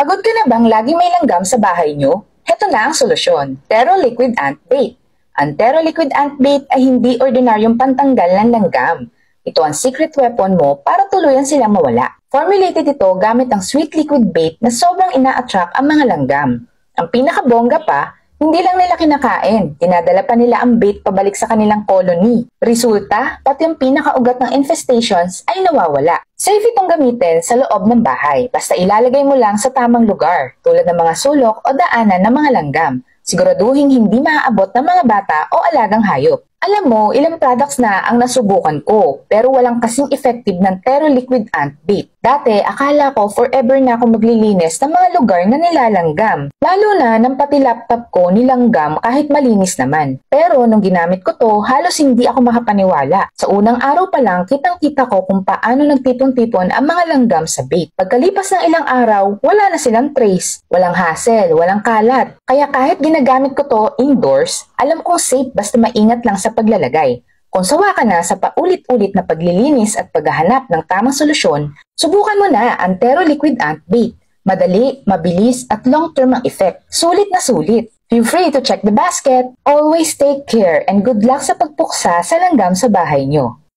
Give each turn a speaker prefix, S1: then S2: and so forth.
S1: Pagod ka na bang lagi may langgam sa bahay nyo? Heto na ang solusyon, Tero Liquid Ant Bait. Ang Tero Liquid Ant Bait ay hindi ordinaryong pantanggal ng langgam. Ito ang secret weapon mo para tuluyan silang mawala. Formulated ito gamit ang sweet liquid bait na sobrang ina-attract ang mga langgam. Ang pinakabongga pa, hindi lang nila kinakain, dinadala pa nila ang bait pabalik sa kanilang colony. Resulta, pati ang pinakaugat ng infestations ay nawawala. Safe itong gamitin sa loob ng bahay, basta ilalagay mo lang sa tamang lugar, tulad ng mga sulok o daanan ng mga langgam. Siguraduhin hindi maaabot ng mga bata o alagang hayop. Alam mo, ilang products na ang nasubukan ko, pero walang kasing effective ng Tero Liquid Ant Bait. Dati, akala ko forever na ako maglilinis ng mga lugar na nilalanggam. Lalo na nang pati laptop ko nilanggam kahit malinis naman. Pero nung ginamit ko to, halos hindi ako makapaniwala. Sa unang araw pa lang, kitang-kita ko kung paano nagtipon-tipon ang mga langgam sa bait. Pagkalipas ng ilang araw, wala na silang trace. Walang hassle, walang kalat. Kaya kahit ginagamit ko to indoors, alam kong safe basta maingat lang sa paglalagay. Kung sawa ka na sa paulit-ulit na paglilinis at paghahanap ng tamang solusyon, subukan mo na ang Tero Liquid Ant Bait. Madali, mabilis at long-term ang effect. Sulit na sulit. Feel free to check the basket. Always take care and good luck sa pagpuksa sa langgam sa bahay nyo.